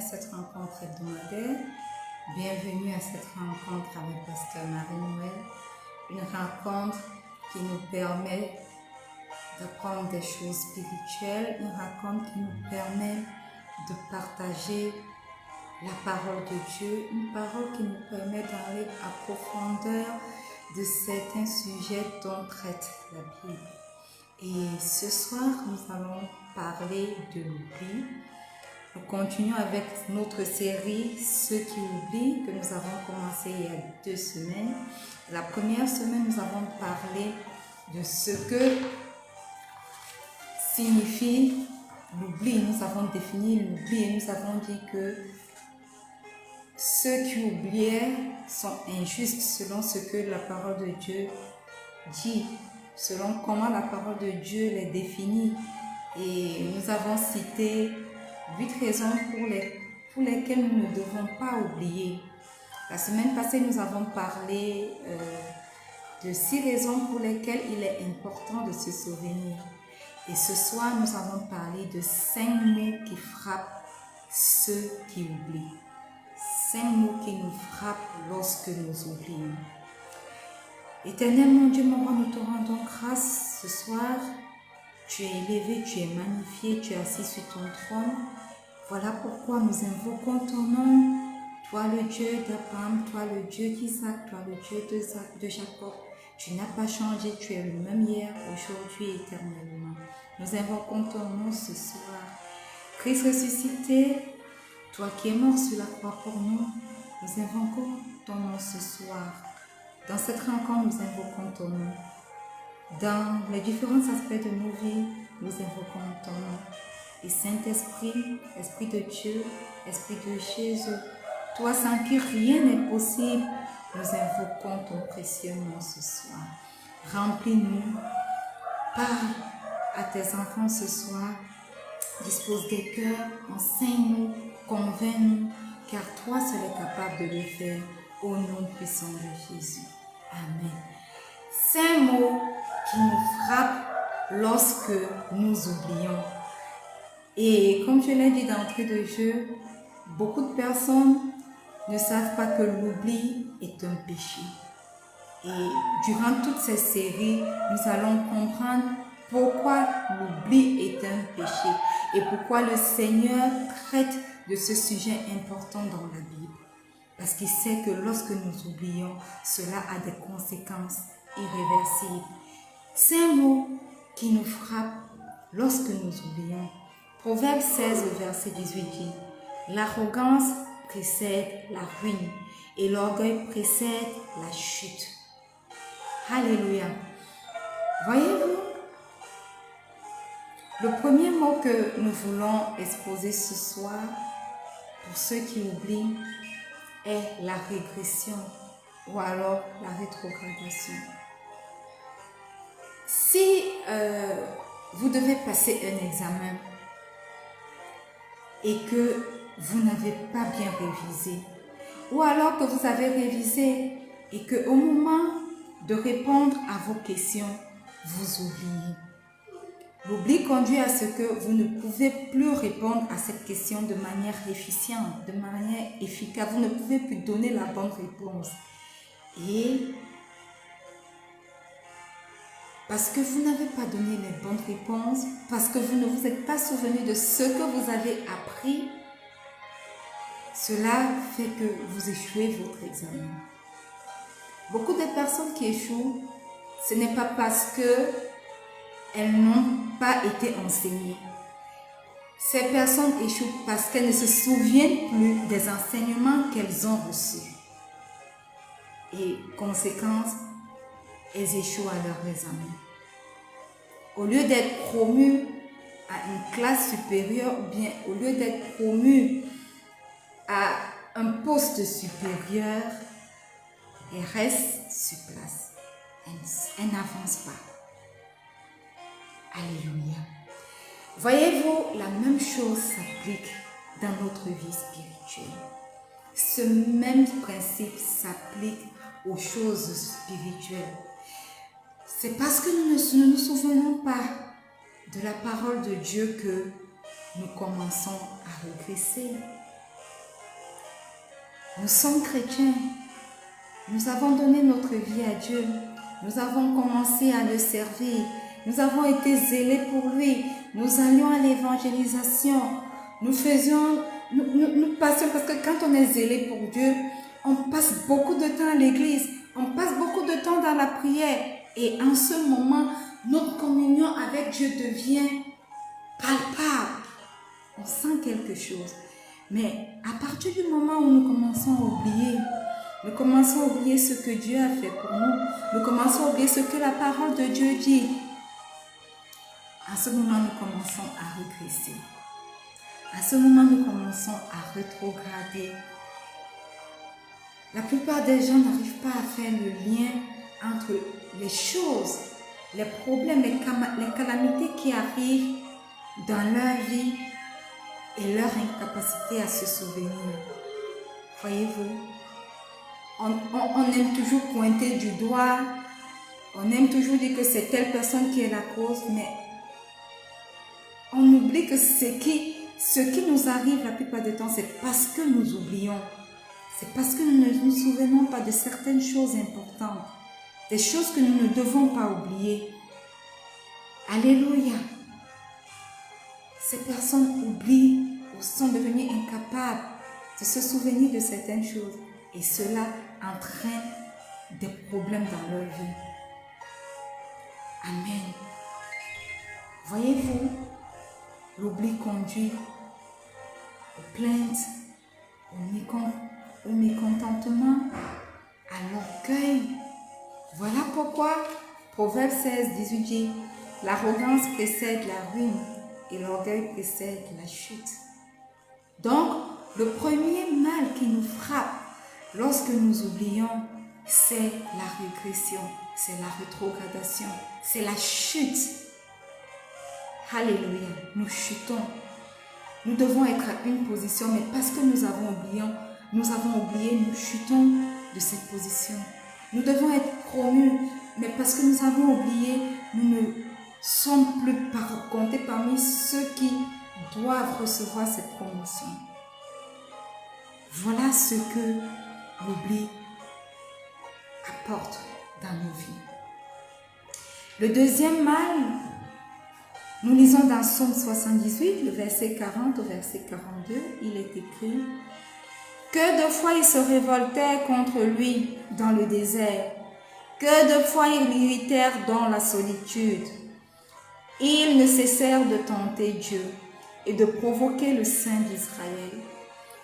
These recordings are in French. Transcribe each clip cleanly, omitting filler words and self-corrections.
cette rencontre hebdomadaire. Bienvenue à cette rencontre avec Pasteur Marie-Noël. Une rencontre qui nous permet d'apprendre des choses spirituelles, une rencontre qui nous permet de partager la parole de Dieu, une parole qui nous permet d'aller à profondeur de certains sujets dont traite la Bible. Et ce soir, nous allons parler de l'oubli. Nous continuons avec notre série « Ceux qui oublient » que nous avons commencé il y a 2 semaines. La première semaine, nous avons parlé de ce que signifie l'oubli. Nous avons défini l'oubli et nous avons dit que ceux qui oubliaient sont injustes selon ce que la parole de Dieu dit, selon comment la parole de Dieu les définit. Et nous avons cité 8 raisons pour lesquelles nous ne devons pas oublier. La semaine passée, nous avons parlé de 6 raisons pour lesquelles il est important de se souvenir. Et ce soir, nous allons parler de 5 mots qui frappent ceux qui oublient. 5 mots qui nous frappent lorsque nous oublions. Éternel mon Dieu, mon roi, nous te rendons grâce ce soir. Tu es élevé, tu es magnifié, tu es assis sur ton trône. Voilà pourquoi nous invoquons ton nom. Toi le Dieu d'Abraham, toi le Dieu d'Isaac, toi le Dieu de Jacob. Tu n'as pas changé, tu es le même hier, aujourd'hui et éternellement. Nous invoquons ton nom ce soir. Christ ressuscité, toi qui es mort sur la croix pour nous, nous invoquons ton nom ce soir. Dans cette rencontre, nous invoquons ton nom. Dans les différents aspects de nos vies, nous invoquons ton nom. Et Saint-Esprit, Esprit de Dieu, Esprit de Jésus, toi sans qui rien n'est possible, nous invoquons ton précieux nom ce soir. Remplis-nous, parle à tes enfants ce soir, dispose des cœurs, enseigne-nous, convainc-nous, car toi seul es capable de le faire, au nom puissant de Jésus. Amen. 5 mots qui nous frappent lorsque nous oublions. Et comme je l'ai dit d'entrée de jeu, beaucoup de personnes ne savent pas que l'oubli est un péché. Et durant toute cette série, nous allons comprendre pourquoi l'oubli est un péché et pourquoi le Seigneur traite de ce sujet important dans la Bible. Parce qu'il sait que lorsque nous oublions, cela a des conséquences irréversibles. C'est un mot qui nous frappe lorsque nous oublions. Proverbe 16, verset 18 dit « L'arrogance précède la ruine et l'orgueil précède la chute. » Alléluia. Voyez-vous, le premier mot que nous voulons exposer ce soir, pour ceux qui oublient, est la régression ou alors la rétrogradation. Si vous devez passer un examen et que vous n'avez pas bien révisé, ou alors que vous avez révisé et qu'au moment de répondre à vos questions, vous oubliez. L'oubli conduit à ce que vous ne pouvez plus répondre à cette question de manière efficiente, de manière efficace. Vous ne pouvez plus donner la bonne réponse. Et parce que vous n'avez pas donné les bonnes réponses, parce que vous ne vous êtes pas souvenu de ce que vous avez appris, cela fait que vous échouez votre examen. Beaucoup de personnes qui échouent, ce n'est pas parce qu'elles n'ont pas été enseignées. Ces personnes échouent parce qu'elles ne se souviennent plus des enseignements qu'elles ont reçus. Et conséquence, elles échouent à leur examen. Au lieu d'être promues à une classe supérieure, ou bien au lieu d'être promues à un poste supérieur, elles restent sur place. Elles n'avancent pas. Alléluia. Voyez-vous, la même chose s'applique dans notre vie spirituelle. Ce même principe s'applique aux choses spirituelles. C'est parce que nous ne nous souvenons pas de la parole de Dieu que nous commençons à régresser. Nous sommes chrétiens. Nous avons donné notre vie à Dieu. Nous avons commencé à le servir. Nous avons été zélés pour lui. Nous allions à l'évangélisation. Nous passions, parce que quand on est zélé pour Dieu, on passe beaucoup de temps à l'église. On passe beaucoup de temps dans la prière. Et en ce moment, notre communion avec Dieu devient palpable. On sent quelque chose. Mais à partir du moment où nous commençons à oublier, nous commençons à oublier ce que Dieu a fait pour nous, nous commençons à oublier ce que la parole de Dieu dit, à ce moment, nous commençons à régresser. À ce moment, nous commençons à rétrograder. La plupart des gens n'arrivent pas à faire le lien entre les choses, les problèmes, les calamités qui arrivent dans leur vie et leur incapacité à se souvenir. Voyez-vous, on aime toujours pointer du doigt, on aime toujours dire que c'est telle personne qui est la cause, mais on oublie que ce qui nous arrive la plupart du temps, c'est parce que nous oublions. C'est parce que nous ne nous souvenons pas de certaines choses importantes, des choses que nous ne devons pas oublier. Alléluia. Ces personnes oublient ou sont devenues incapables de se souvenir de certaines choses et cela entraîne des problèmes dans leur vie. Amen. Voyez-vous, l'oubli conduit aux plaintes, au mécontentement, à l'orgueil. Voilà pourquoi Proverbe 16, 18 dit « L'arrogance précède la ruine et l'orgueil précède la chute. » Donc, le premier mal qui nous frappe lorsque nous oublions, c'est la régression, c'est la rétrogradation, c'est la chute. Alléluia, nous chutons. Nous devons être à une position, mais parce que nous avons oublié, nous chutons de cette position. Nous devons être promus, mais parce que nous avons oublié, nous ne sommes plus comptés parmi ceux qui doivent recevoir cette promotion. Voilà ce que l'oubli apporte dans nos vies. Le deuxième mal, nous lisons dans Psaume 78, le verset 40 au verset 42, il est écrit « Que de fois ils se révoltèrent contre lui dans le désert, que de fois ils l'irritèrent dans la solitude. Ils ne cessèrent de tenter Dieu et de provoquer le Saint d'Israël.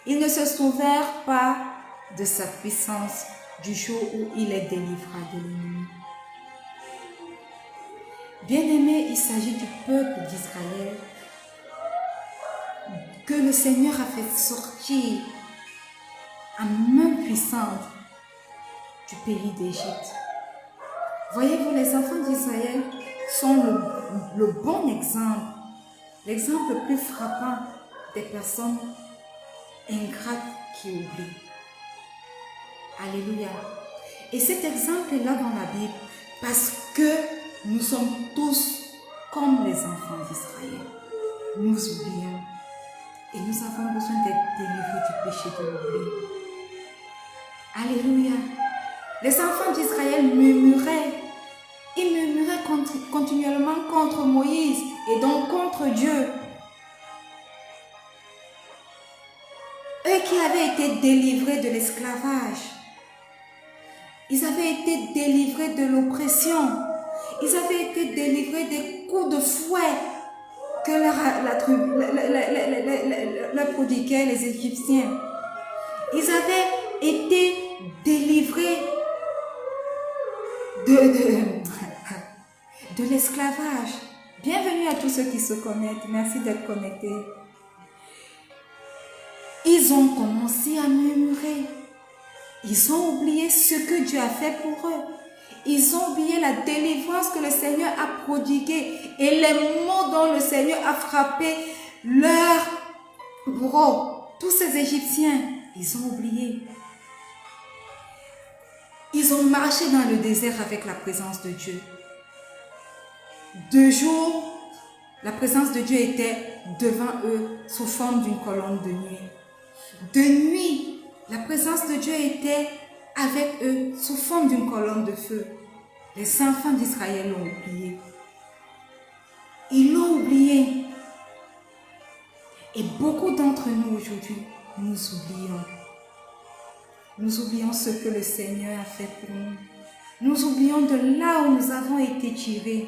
Ils ne se souvinrent pas de sa puissance du jour où il les délivra de l'ennemi. » Bien-aimés, il s'agit du peuple d'Israël que le Seigneur a fait sortir à main puissante du pays d'Égypte. Voyez-vous, les enfants d'Israël sont le bon exemple, l'exemple le plus frappant des personnes ingrates qui oublient. Alléluia. Et cet exemple est là dans la Bible parce que nous sommes tous comme les enfants d'Israël. Nous oublions et nous avons besoin d'être délivrés du péché de l'oubli. Alléluia. Les enfants d'Israël murmuraient. Ils murmuraient continuellement contre Moïse et donc contre Dieu. Eux qui avaient été délivrés de l'esclavage. Ils avaient été délivrés de l'oppression. Ils avaient été délivrés des coups de fouet que leur prodiguaient les Égyptiens. Ils avaient été délivrés de l'esclavage. Bienvenue à tous ceux qui se connectent. Merci d'être connectés. Ils ont commencé à murmurer. Ils ont oublié ce que Dieu a fait pour eux. Ils ont oublié la délivrance que le Seigneur a prodiguée et les mots dont le Seigneur a frappé leur bourreau. Tous ces Égyptiens, ils ont oublié. Ils ont marché dans le désert avec la présence de Dieu. 2 jours, la présence de Dieu était devant eux sous forme d'une colonne de nuit. De nuit, La présence de Dieu était avec eux sous forme d'une colonne de feu. Les enfants d'Israël l'ont oublié. Ils l'ont oublié. Et beaucoup d'entre nous aujourd'hui, nous oublions. Nous oublions ce que le Seigneur a fait pour nous. Nous oublions de là où nous avons été tirés.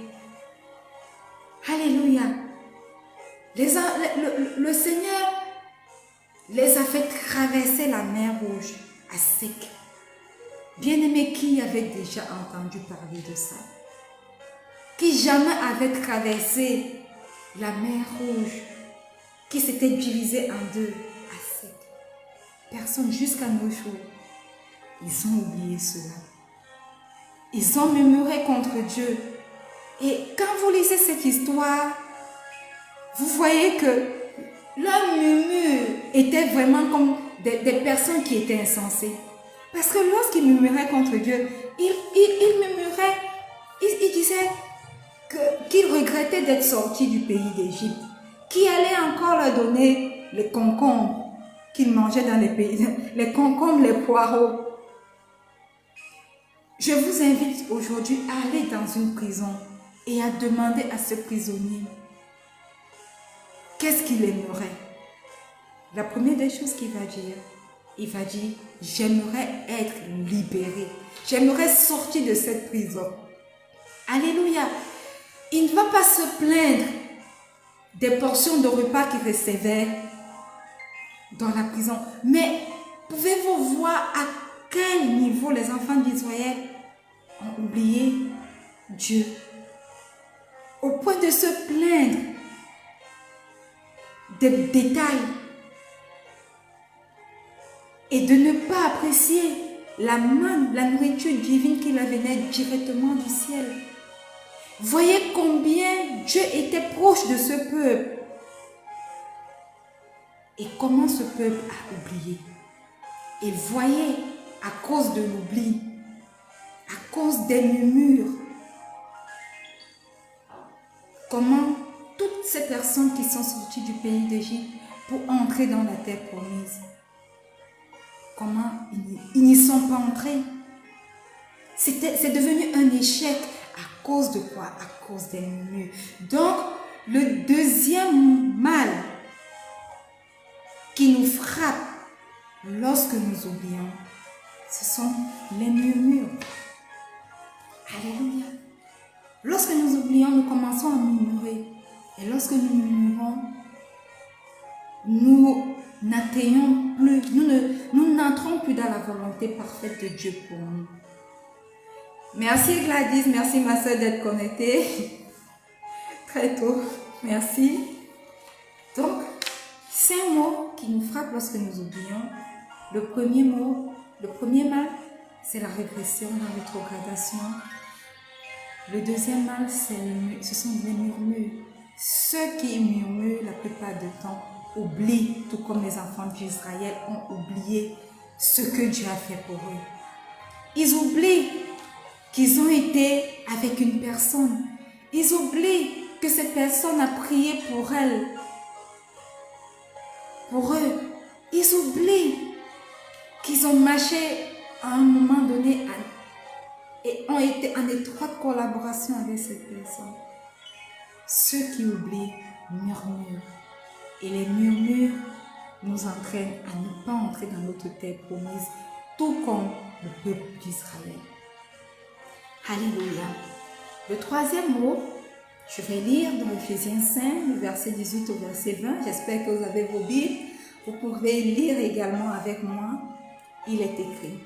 Alléluia. Le Seigneur les a fait traverser la mer Rouge à sec. Bien-aimé, qui avait déjà entendu parler de ça? Qui jamais avait traversé la mer Rouge, qui s'était divisée en deux à sec? Personne jusqu'à nos jours. Ils ont oublié cela. Ils ont murmuré contre Dieu. Et quand vous lisez cette histoire, vous voyez que leur murmure était vraiment comme des personnes qui étaient insensées. Parce que lorsqu'ils murmuraient contre Dieu, ils murmuraient, ils disaient qu'ils regrettaient d'être sortis du pays d'Égypte, qui allait encore leur donner les concombres qu'ils mangeaient dans les pays, les concombres, les poireaux. Je vous invite aujourd'hui à aller dans une prison et à demander à ce prisonnier qu'est-ce qu'il aimerait. La première des choses qu'il va dire, il va dire, j'aimerais être libéré. J'aimerais sortir de cette prison. Alléluia. Il ne va pas se plaindre des portions de repas qu'il recevait dans la prison. Mais pouvez-vous voir à quel niveau les enfants d'Israël ont oublié Dieu? Au point de se plaindre des détails et de ne pas apprécier la manne, la nourriture divine qui leur venait directement du ciel. Voyez combien Dieu était proche de ce peuple et comment ce peuple a oublié. Et voyez, à cause de l'oubli, à cause des murmures, comment toutes ces personnes qui sont sorties du pays d'Égypte pour entrer dans la terre promise, comment ils n'y sont pas entrés. C'est devenu un échec. À cause de quoi? À cause des murmures. Donc, le deuxième mal qui nous frappe lorsque nous oublions, ce sont les murmures. Alléluia. Lorsque nous oublions, nous commençons à murmurer. Et lorsque nous murmurons, nous n'atteignons plus, nous n'entrons plus dans la volonté parfaite de Dieu pour nous. Merci Gladys, merci ma soeur d'être connectée très tôt. Merci. Donc, 5 mots qui nous frappent lorsque nous oublions. Le premier mot, le premier mal, c'est la régression, la rétrogradation. Le deuxième mal, ce sont les murmures. Ceux qui murmurent la plupart du temps oublient, tout comme les enfants d'Israël ont oublié ce que Dieu a fait pour eux. Ils oublient qu'ils ont été avec une personne. Ils oublient que cette personne a prié pour elle. Pour eux. Ils oublient qu'ils ont marché à un moment donné et ont été en étroite collaboration avec cette personne. Ceux qui oublient murmurent. Et les murmures nous entraînent à ne pas entrer dans notre terre promise, tout comme le peuple d'Israël. Alléluia. Le troisième mot, je vais lire dans Ephésiens 5, le verset 18 au verset 20. J'espère que vous avez vos Bibles. Vous pouvez lire également avec moi. Il est écrit: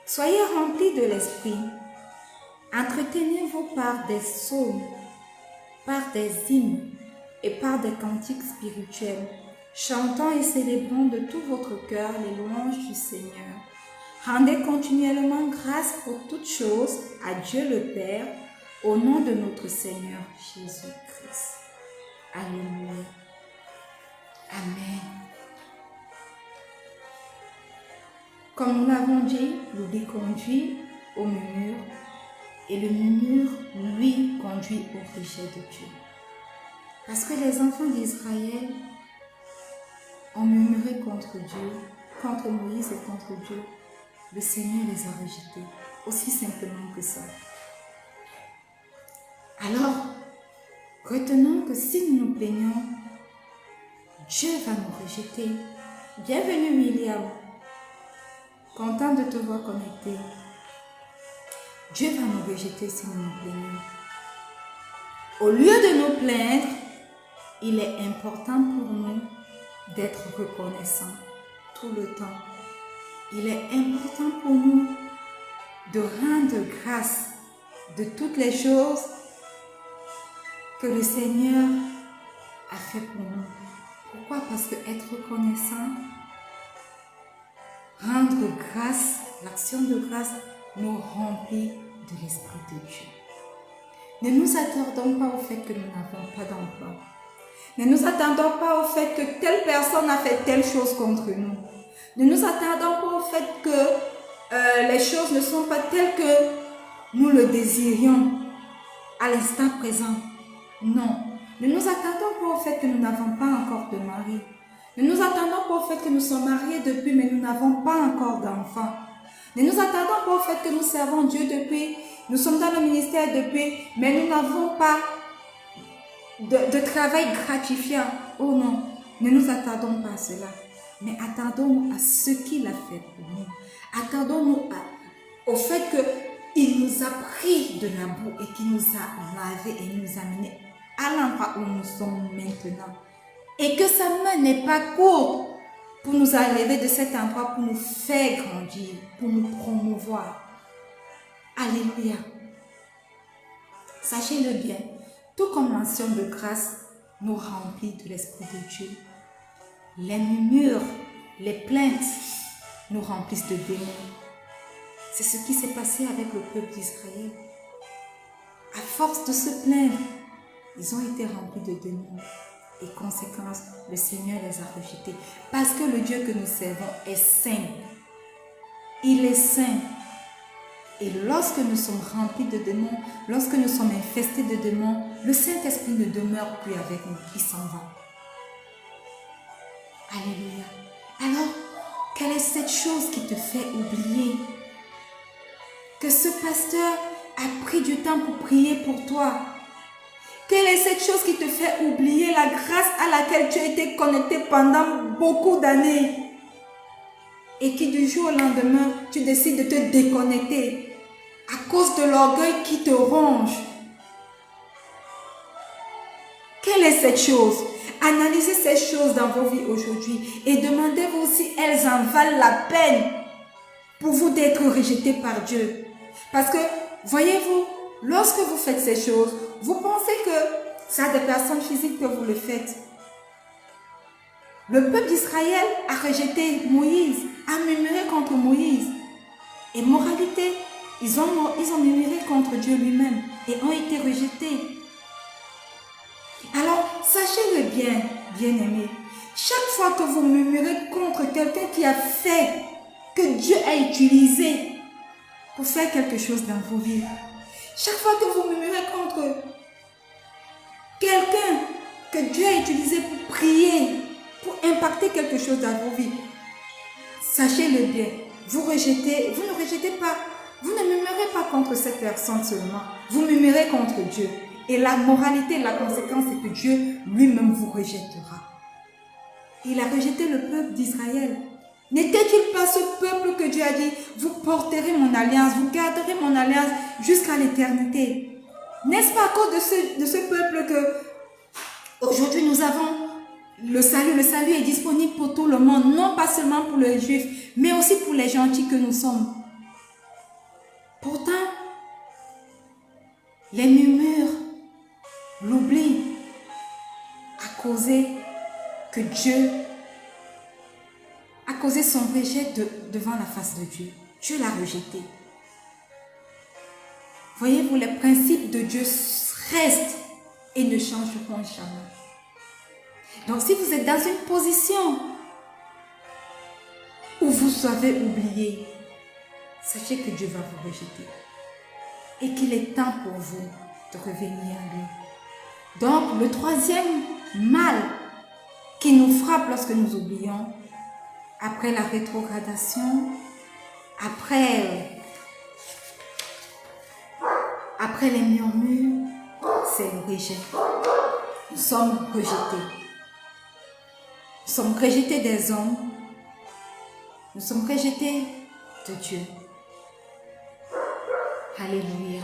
soyez remplis de l'Esprit. Entretenez-vous par des psaumes, par des hymnes et par des cantiques spirituels, chantant et célébrant de tout votre cœur les louanges du Seigneur. Rendez continuellement grâce pour toutes choses à Dieu le Père, au nom de notre Seigneur Jésus-Christ. Alléluia. Amen. Comme nous l'avons dit, l'oubli conduit au murmure et le murmure, lui, conduit au rejet de Dieu. Parce que les enfants d'Israël ont murmuré contre Dieu contre Moïse et contre Dieu, le Seigneur les a rejetés. Aussi simplement que ça. Alors, retenons que si nous nous plaignons, Dieu va nous rejeter. Bienvenue William. Content de te voir connecté. Dieu va nous rejeter si nous nous plaignons. Au lieu de nous plaindre, il est important pour nous d'être reconnaissants tout le temps. Il est important pour nous de rendre grâce de toutes les choses que le Seigneur a fait pour nous. Pourquoi? Parce que être reconnaissant, rendre grâce, l'action de grâce nous remplit de l'Esprit de Dieu. Ne nous attardons pas au fait que nous n'avons pas d'emploi. Ne nous attendons pas au fait que telle personne a fait telle chose contre nous. Ne nous attardons pas au fait que les choses ne sont pas telles que nous le désirions à l'instant présent. Non. Ne nous attendons pas au fait que nous n'avons pas encore de mari. Ne nous attendons pas au fait que nous sommes mariés depuis, mais nous n'avons pas encore d'enfants. Ne nous attendons pas au fait que nous servons Dieu depuis, nous sommes dans le ministère depuis, mais nous n'avons pas de travail gratifiant. Oh non, ne nous attendons pas à cela, mais attendons-nous à ce qu'il a fait pour nous. Attendons-nous au fait qu'il nous a pris de la boue et qu'il nous a lavé et nous a amenés à l'endroit où nous sommes maintenant. Et que sa main n'est pas courte pour nous enlever de cet endroit, pour nous faire grandir, pour nous promouvoir. Alléluia. Sachez-le bien, tout comme l'action de grâce nous remplit de l'Esprit de Dieu, les murmures, les plaintes nous remplissent de démons. C'est ce qui s'est passé avec le peuple d'Israël. À force de se plaindre, ils ont été remplis de démons. Et conséquence, le Seigneur les a rejetés. Parce que le Dieu que nous servons est saint. Il est saint. Et lorsque nous sommes remplis de démons, lorsque nous sommes infestés de démons, le Saint-Esprit ne demeure plus avec nous. Il s'en va. Alléluia. Alors, quelle est cette chose qui te fait oublier que ce pasteur a pris du temps pour prier pour toi? Quelle est cette chose qui te fait oublier la grâce à laquelle tu as été connecté pendant beaucoup d'années et qui du jour au lendemain, tu décides de te déconnecter à cause de l'orgueil qui te ronge? Quelle est cette chose? Analysez ces choses dans vos vies aujourd'hui et demandez-vous si elles en valent la peine pour vous d'être rejetés par Dieu. Parce que, voyez-vous, lorsque vous faites ces choses, vous pensez que c'est à des personnes physiques que vous le faites. Le peuple d'Israël a rejeté Moïse, a murmuré contre Moïse. Et moralité, ils ont murmuré contre Dieu lui-même et ont été rejetés. Alors, sachez-le bien, bien-aimés, chaque fois que vous murmurez contre quelqu'un qui a fait, que Dieu a utilisé pour faire quelque chose dans vos vies, chaque fois que vous murmurez contre quelqu'un que Dieu a utilisé pour prier, pour impacter quelque chose dans vos vies, sachez-le bien, vous ne rejetez pas, vous ne murmurez pas contre cette personne seulement, vous murmurez contre Dieu. Et la moralité, la conséquence, c'est que Dieu lui-même vous rejettera. Il a rejeté le peuple d'Israël. N'était-il pas ce peuple que Dieu a dit, vous porterez mon alliance, vous garderez mon alliance jusqu'à l'éternité? N'est-ce pas à cause de ce peuple que aujourd'hui nous avons le salut? Le salut est disponible pour tout le monde, non pas seulement pour les Juifs, mais aussi pour les gentils que nous sommes. Pourtant, les murmures, l'oubli a causé que Dieu a causé son rejet devant la face de Dieu. Dieu l'a rejeté. Voyez-vous, les principes de Dieu restent et ne changeront jamais. Donc si vous êtes dans une position où vous avez oublié, sachez que Dieu va vous rejeter et qu'il est temps pour vous de revenir à lui. Donc, le troisième mal qui nous frappe lorsque nous oublions après la rétrogradation, après les murmures, c'est le rejet. Nous sommes rejetés. Nous sommes rejetés des hommes. Nous sommes rejetés de Dieu. Alléluia.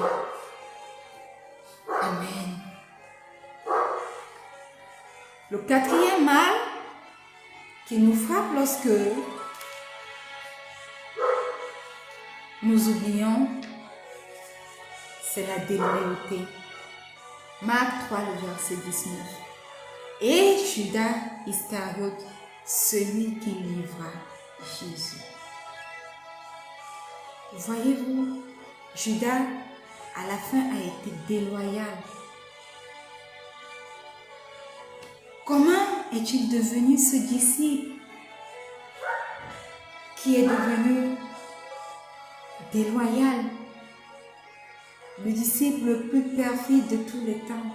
Amen. Le quatrième mal qui nous frappe lorsque nous oublions, c'est la déloyauté. Marc 3, le verset 19. Et Judas Iscariote, celui qui livra Jésus. Voyez-vous, Judas, à la fin, a été déloyal. Comment est-il devenu ce disciple qui est devenu déloyal? Le disciple le plus perfide de tous les temps.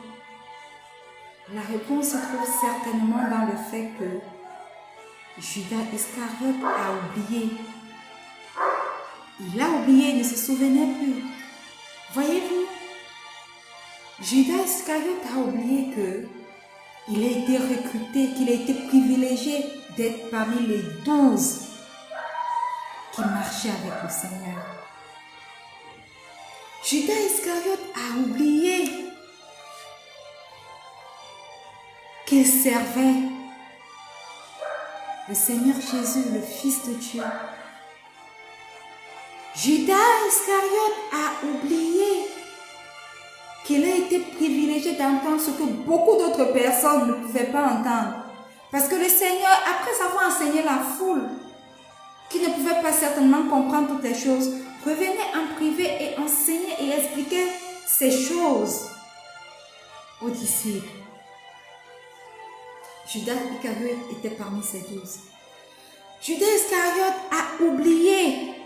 La réponse se trouve certainement dans le fait que Judas Iscariote a oublié. Il a oublié, il ne se souvenait plus. Voyez-vous, Judas Iscariote a oublié qu'il a été recruté, qu'il a été privilégié d'être parmi les 12 qui marchaient avec le Seigneur. Judas Iscariote a oublié qu'il servait le Seigneur Jésus, le Fils de Dieu. Judas Iscariote a oublié qu'il a été privilégié d'entendre ce que beaucoup d'autres personnes ne pouvaient pas entendre. Parce que le Seigneur, après avoir enseigné la foule, qui ne pouvait pas certainement comprendre toutes les choses, revenait en privé et enseignait et expliquait ces choses aux disciples. Judas Iscariote était parmi ces 12. Judas Iscariote a oublié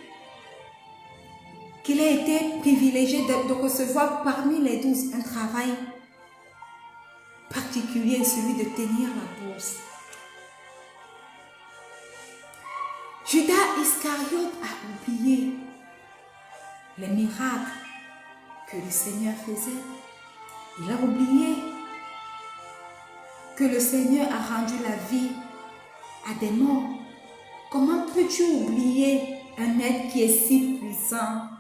qu'il a été privilégié de recevoir parmi les 12 un travail particulier, celui de tenir la bourse. Judas Iscariote a oublié les miracles que le Seigneur faisait. Il a oublié que le Seigneur a rendu la vie à des morts. Comment peux-tu oublier un être qui est si puissant?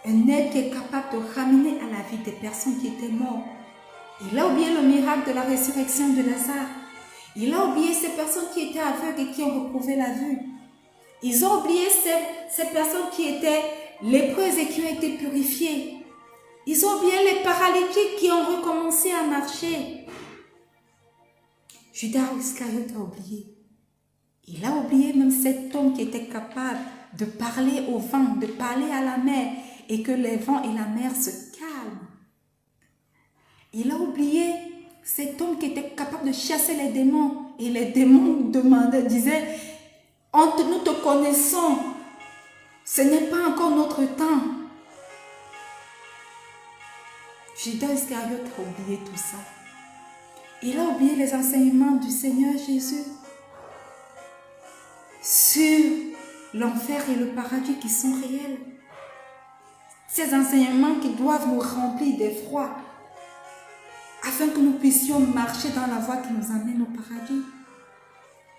Un être qui est capable de ramener à la vie des personnes qui étaient mortes. Il a oublié le miracle de la résurrection de Lazare. Il a oublié ces personnes qui étaient aveugles et qui ont retrouvé la vue. Ils ont oublié ces personnes qui étaient lépreuses et qui ont été purifiées. Ils ont oublié les paralytiques qui ont recommencé à marcher. Judas Iscariote a oublié. Il a oublié même cet homme qui était capable de parler au vent, de parler à la mer et que les vents et la mer se calment. Il a oublié cet homme qui était capable de chasser les démons et les démons disaient « nous te connaissons, ce n'est pas encore notre temps ». Judas Iscariote a oublié tout ça. Il a oublié les enseignements du Seigneur Jésus sur l'enfer et le paradis qui sont réels. Ces enseignements qui doivent nous remplir d'effroi afin que nous puissions marcher dans la voie qui nous amène au paradis.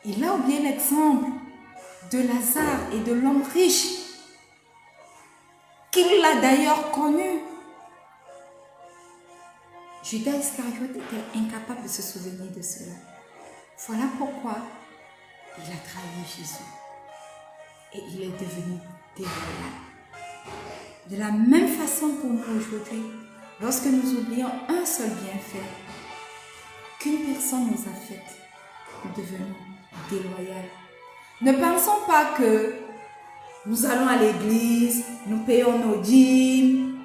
Il a oublié l'exemple de Lazare et de l'homme riche qu'il a d'ailleurs connu. Judas Iscariote était incapable de se souvenir de cela. Voilà pourquoi il a trahi Jésus et il est devenu déloyal. De la même façon pour nous aujourd'hui, lorsque nous oublions un seul bienfait qu'une personne nous a fait, nous devenons déloyaux. Ne pensons pas que nous allons à l'église, nous payons nos dîmes,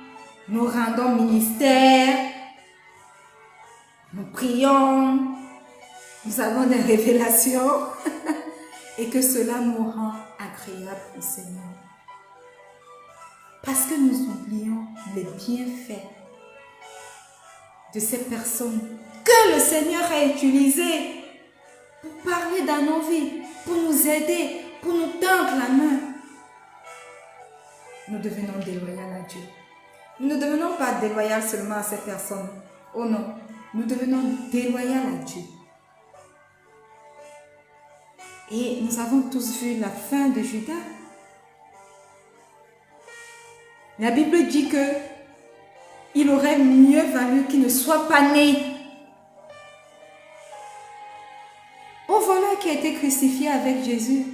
nous rendons ministère, nous prions, nous avons des révélations et que cela nous rend agréables au Seigneur. Parce que nous oublions les bienfaits de ces personnes que le Seigneur a utilisées pour parler dans nos vies. pour nous aider, pour nous tendre la main, nous devenons déloyaux à Dieu. Nous ne devenons pas déloyaux seulement à ces personnes. Oh non, nous devenons déloyaux à Dieu. Et nous avons tous vu la fin de Judas. La Bible dit que il aurait mieux valu qu'il ne soit pas né. Oh voilà qui a été crucifié avec Jésus.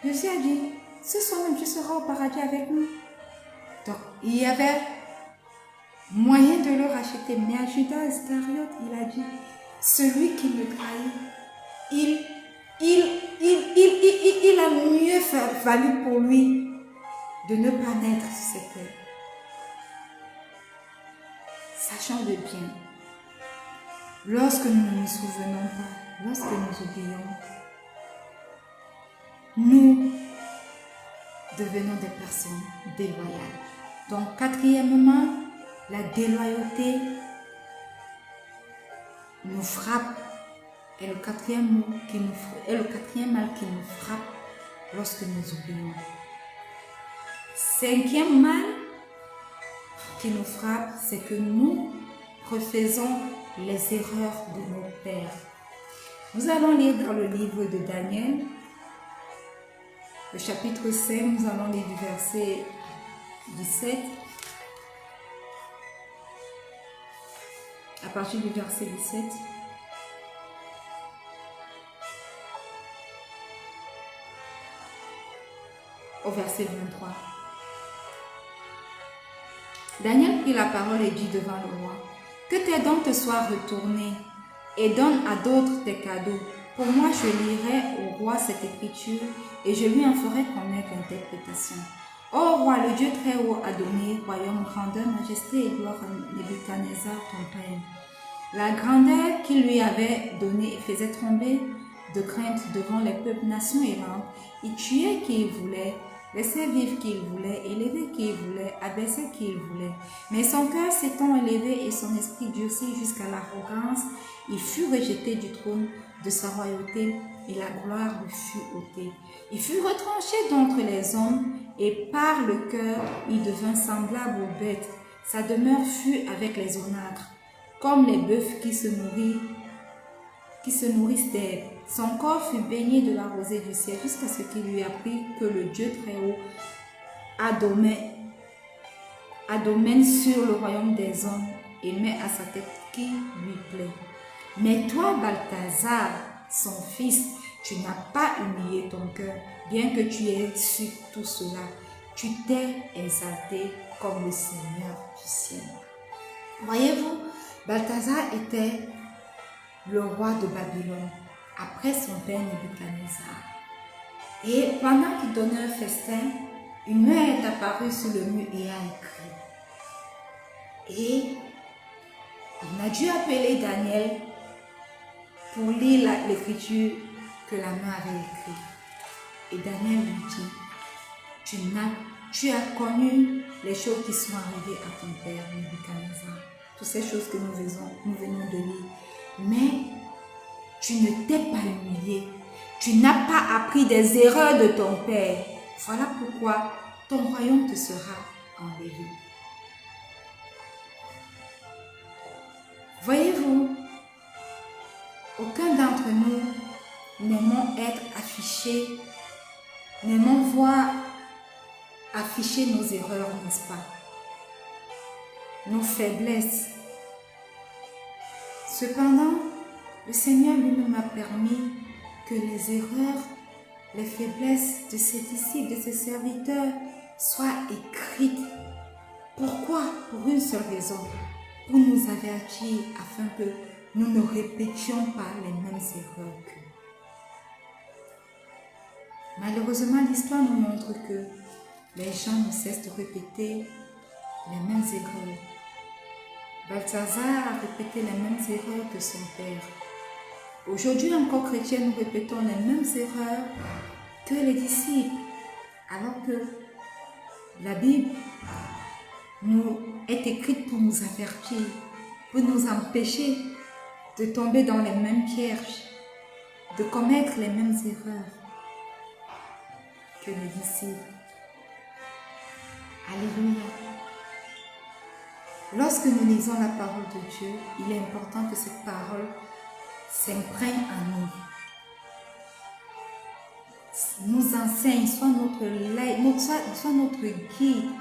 Jésus a dit, ce soir même tu seras au paradis avec nous. Donc il y avait moyen de le racheter. Mais à Judas Iscariote, il a dit, celui qui me trahit, il a mieux valu pour lui de ne pas naître sur cette terre. Sachant de bien, lorsque nous ne nous souvenons pas, lorsque nous oublions, nous devenons des personnes déloyales. Donc, quatrièmement, la déloyauté nous frappe. Et le quatrième mal qui nous frappe lorsque nous oublions. Cinquième mal qui nous frappe, c'est que nous refaisons les erreurs de nos pères. Nous allons lire dans le livre de Daniel, le chapitre 5, nous allons lire du verset 17. À partir du verset 17. Au verset 23. Daniel prit la parole et dit devant le roi, « Que tes dons te soient retournés et donne à d'autres tes cadeaux. Pour moi, je lirai au roi cette écriture et je lui en ferai connaître l'interprétation. Ô roi, le Dieu très haut a donné royaume, grandeur, majesté et gloire à Nebuchadnezzar, ton père. La grandeur qu'il lui avait donnée faisait trembler de crainte devant les peuples, nations et langues. Il tuait qui il voulait, laissait vivre qui il voulait, élever qui il voulait, abaisser qui il voulait. Mais son cœur s'étant élevé et son esprit durci jusqu'à l'arrogance, il fut rejeté du trône de sa royauté et la gloire lui fut ôtée. Il fut retranché d'entre les hommes et par le cœur, il devint semblable aux bêtes. Sa demeure fut avec les onagres, comme les bœufs qui se nourrissent d'herbe. Son corps fut baigné de la rosée du ciel jusqu'à ce qu'il lui apprit que le Dieu très haut a domaine sur le royaume des hommes et met à sa tête qui lui plaît. Mais toi, Balthazar, son fils, tu n'as pas humilié ton cœur, bien que tu aies su tout cela. Tu t'es exalté comme le Seigneur du ciel. Voyez-vous, Balthazar était le roi de Babylone, après son père Nebuchadnezzar. Et pendant qu'il donnait un festin, une main est apparue sur le mur et a écrit. Et on a dû appeler Daniel pour lire l'écriture que la main avait écrite. Et Daniel lui dit, tu as connu les choses qui sont arrivées à ton père Nebuchadnezzar, toutes ces choses que nous venons de lire. Mais tu ne t'es pas humilié, tu n'as pas appris des erreurs de ton père. Voilà pourquoi ton royaume te sera enlevé. Voyez-vous, aucun d'entre nous n'aimons être affichés, n'aimons voir afficher nos erreurs, n'est-ce pas? Nos faiblesses. Cependant, le Seigneur lui-même a permis que les erreurs, les faiblesses de ses disciples, de ses serviteurs soient écrites. Pourquoi? Pour une seule raison, pour nous avertir afin que nous ne répétions pas les mêmes erreurs qu'eux. Malheureusement, l'histoire nous montre que les gens ne cessent de répéter les mêmes erreurs. Balthazar a répété les mêmes erreurs que son père. Aujourd'hui encore chrétiens, nous répétons les mêmes erreurs que les disciples, alors que la Bible nous est écrite pour nous avertir, pour nous empêcher de tomber dans les mêmes pièges, de commettre les mêmes erreurs. que les disciples. Alléluia. Lorsque nous lisons la parole de Dieu, il est important que cette parole s'imprègne en nous. Nous enseigne, soit notre guide.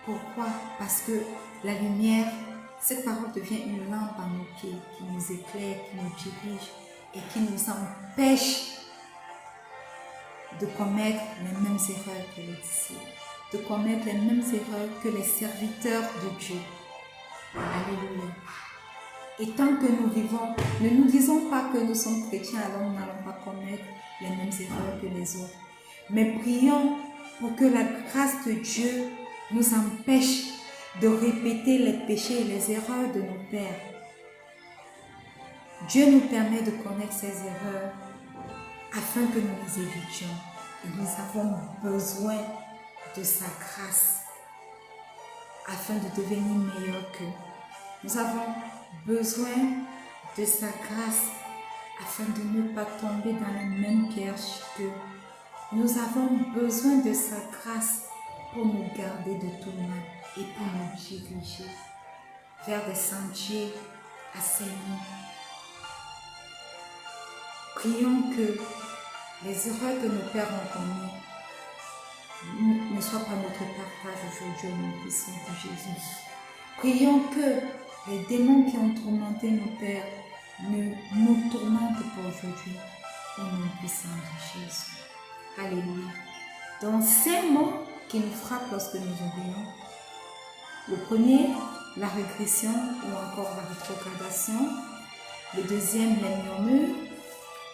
Pourquoi? Parce que la lumière, cette parole devient une lampe à nos pieds qui nous éclaire, qui nous dirige et qui nous empêche de commettre les mêmes erreurs que les disciples, de commettre les mêmes erreurs que les serviteurs de Dieu. Alléluia. Et tant que nous vivons, ne nous disons pas que nous sommes chrétiens, alors nous n'allons pas commettre les mêmes erreurs que les autres. Mais prions pour que la grâce de Dieu nous empêche de répéter les péchés et les erreurs de nos pères. Dieu nous permet de connaître ces erreurs afin que nous les évitions. Et nous avons besoin de sa grâce afin de devenir meilleurs qu'eux. Nous avons besoin de sa grâce afin de ne pas tomber dans les mêmes pièges qu'eux. Nous avons besoin de sa grâce pour nous garder de tout mal et pour nous diriger vers des sentiers assainis. Prions que les erreurs que nos pères ont commises ne soient pas notre partage aujourd'hui au nom puissant de Jésus. Prions que les démons qui ont tourmenté nos pères ne nous tourmentent pas aujourd'hui au nom puissant de Jésus. Alléluia. Donc, ces mots qui nous frappent lorsque nous oublions. Le premier, la régression ou encore la rétrogradation. Le deuxième, les murmures.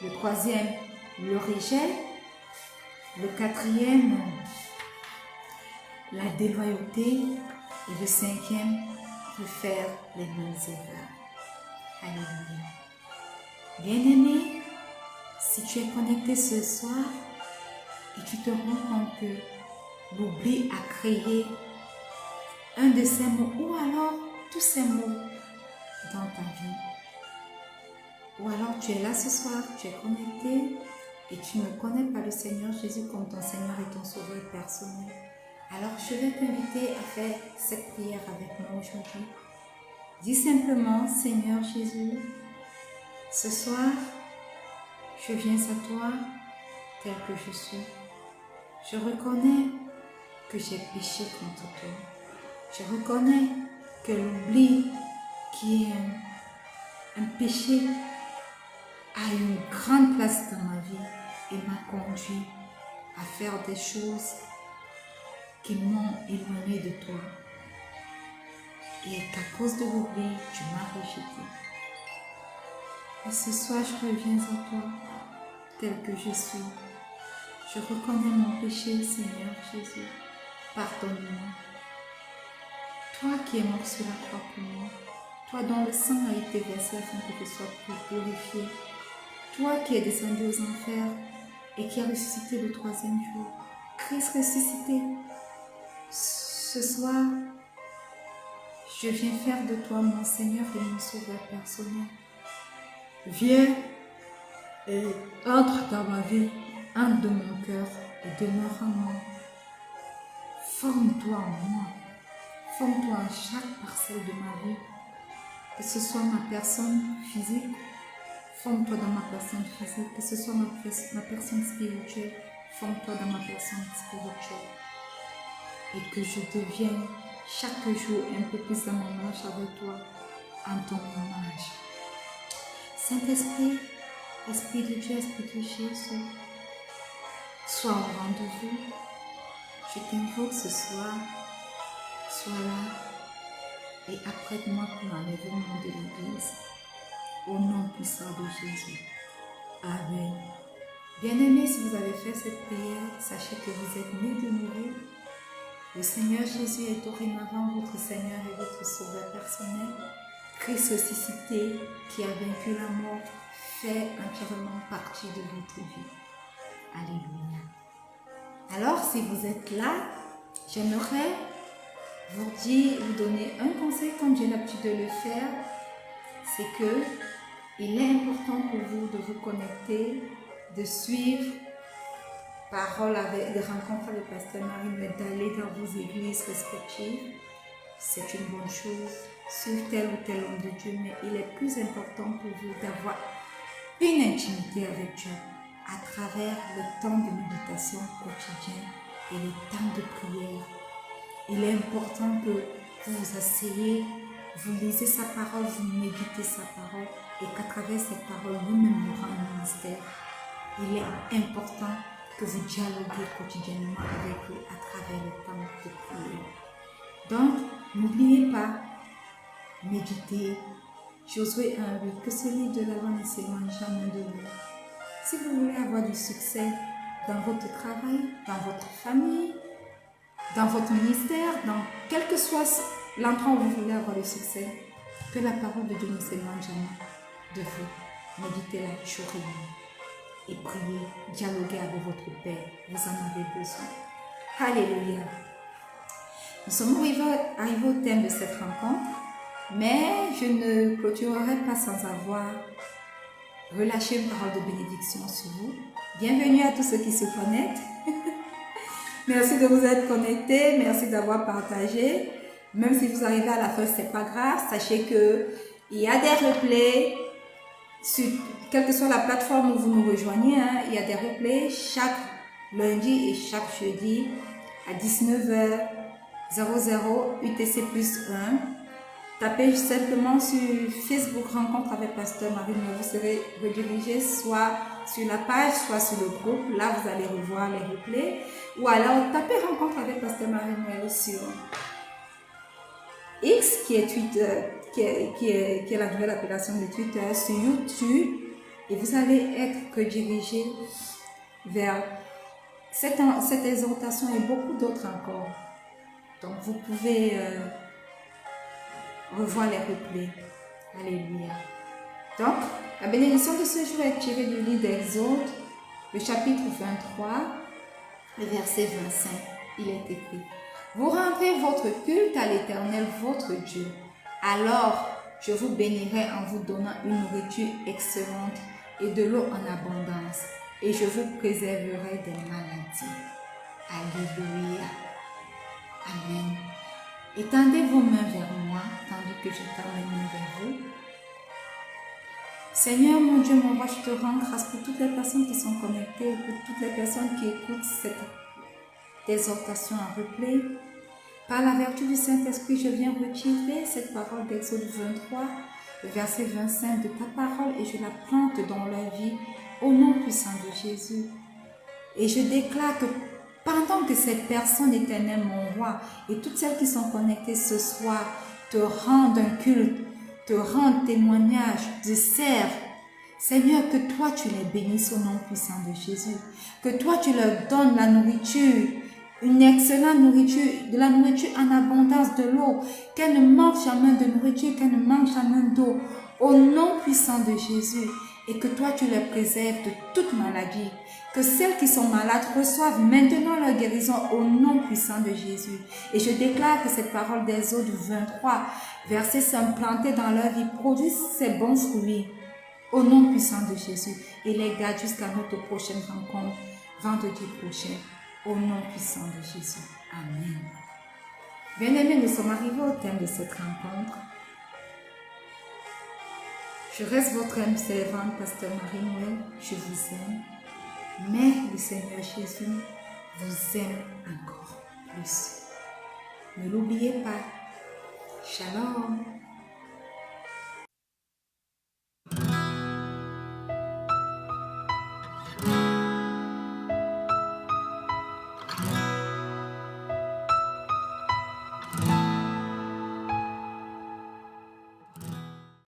Le troisième, le rejet. Le quatrième, la déloyauté. Et le cinquième, refaire les mêmes erreurs. Alléluia. Bien-aimé, si tu es connecté ce soir et tu te rends compte que l'oubli a créé un de ces mots ou alors tous ces mots dans ta vie. Ou alors tu es là ce soir, tu es connecté et tu ne connais pas le Seigneur Jésus comme ton Seigneur et ton Sauveur personnel. Alors je vais t'inviter à faire cette prière avec moi aujourd'hui. Dis simplement, Seigneur Jésus, ce soir, je viens à toi tel que je suis. Je reconnais que j'ai péché contre toi. Je reconnais que l'oubli, qui est un péché, a une grande place dans ma vie et m'a conduit à faire des choses qui m'ont éloigné de toi. Et qu'à cause de l'oubli, tu m'as rejeté. Et ce soir, je reviens à toi tel que je suis. Je reconnais mon péché, Seigneur Jésus. Pardonne-moi. Toi qui es mort sur la croix pour moi, toi dont le sang a été versé afin que je sois purifié, toi qui es descendu aux enfers et qui as ressuscité le troisième jour, Christ ressuscité, ce soir, je viens faire de toi mon Seigneur et mon Sauveur personnel. Viens et entre dans ma vie, entre de mon cœur et demeure en moi. Forme-toi en moi. Forme-toi en chaque parcelle de ma vie. Que ce soit ma personne physique, forme-toi dans ma personne physique. Que ce soit ma personne spirituelle, forme-toi dans ma personne spirituelle. Et que je devienne chaque jour un peu plus dans mon âge avec toi, en ton image. Saint-Esprit, Esprit de Dieu, Esprit de Jésus, sois au rendez-vous. Je t'invoque ce soir, sois là et apprête-moi pour l'enlèvement de l'Église. Au nom puissant de Jésus. Amen. Bien-aimés, si vous avez fait cette prière, sachez que vous êtes nés de nouveau. Le Seigneur Jésus est dorénavant votre Seigneur et votre Sauveur personnel. Christ ressuscité, qui a vaincu la mort, fait entièrement partie de votre vie. Alléluia. Alors, si vous êtes là, j'aimerais vous donner un conseil comme j'ai l'habitude de le faire. C'est que il est important pour vous de vous connecter, de suivre paroles, avec des rencontres avec le pasteur Marie, d'aller dans vos églises respectives. C'est une bonne chose, suivre tel ou tel homme de Dieu, mais il est plus important pour vous d'avoir une intimité avec Dieu à travers le temps de méditation quotidien et le temps de prière. Il est important que vous vous asseyez, vous lisez sa parole, vous méditez sa parole et qu'à travers cette parole, nous-mêmes nous rendons un ministère. Il est important que vous dialoguez quotidiennement avec lui à travers le temps de prière. Donc, n'oubliez pas, méditez. Josué 1:8, que ce livre de la loi ne s'éloigne jamais de vous. Si vous voulez avoir du succès dans votre travail, dans votre famille, dans votre ministère, dans quel que soit l'endroit où vous voulez avoir du succès, que la parole de Dieu ne s'éloigne jamais de vous. Méditez-la jour et nuit. Et priez, dialoguez avec votre Père. Vous en avez besoin. Alléluia. Nous sommes arrivés au thème de cette rencontre, mais je ne clôturerai pas sans avoir relâché une parole de bénédiction sur vous. Bienvenue à tous ceux qui se connectent. Merci de vous être connectés, merci d'avoir partagé. Même si vous arrivez à la fin, c'est pas grave. Sachez que il y a des replays sur quelle que soit la plateforme où vous nous rejoignez. Il y a des replays chaque lundi et chaque jeudi à 19h00 UTC+1. Tapez simplement sur Facebook Rencontre avec Pasteur Marie, vous serez redirigé soit sur la page, soit sur le groupe. Là, vous allez revoir les replays. Ou alors, tapez Rencontre avec Pasteur Marie sur X, qui est Twitter, qui est la nouvelle appellation de Twitter, sur YouTube. Et vous allez être redirigé vers cette exhortation et beaucoup d'autres encore. Donc, vous pouvez revoir les replays. Alléluia. Donc, la bénédiction de ce jour est tirée du livre d'Exode, le chapitre 23, le verset 25. Il est écrit: vous rendrez votre culte à l'Éternel, votre Dieu. Alors, je vous bénirai en vous donnant une nourriture excellente et de l'eau en abondance, et je vous préserverai des maladies. Alléluia. Amen. Étendez vos mains vers moi, tandis que je tends mes mains vers vous. Seigneur, mon Dieu, mon roi, je te rends grâce pour toutes les personnes qui sont connectées, pour toutes les personnes qui écoutent cette exhortation en replay. Par la vertu du Saint-Esprit, je viens retirer cette parole d'Exode 23, le verset 25 de ta parole, et je la plante dans leur vie au nom puissant de Jésus. Et je déclare que pendant que ces personnes, éternel, mon roi, et toutes celles qui sont connectées ce soir, te rendent un culte, te rendent témoignage, te servent, Seigneur, que toi tu les bénisses au nom puissant de Jésus, que toi tu leur donnes la nourriture, une excellente nourriture, de la nourriture en abondance, de l'eau, qu'elles ne manquent jamais de nourriture, qu'elles ne manquent jamais d'eau, au nom puissant de Jésus, et que toi tu les préserves de toute maladie, que celles qui sont malades reçoivent maintenant leur guérison au nom puissant de Jésus. Et je déclare que cette parole d'Exode 23, versets s'implanter dans leur vie, produisent ses bons fruits au nom puissant de Jésus. Et les garde jusqu'à notre prochaine rencontre, vendredi prochain, au nom puissant de Jésus. Amen. Bien-aimés, nous sommes arrivés au thème de cette rencontre. Je reste votre âme servante, Pasteur Marie-Noël. Je vous aime. Mais le Seigneur Jésus vous aime encore plus. Ne l'oubliez pas. Shalom.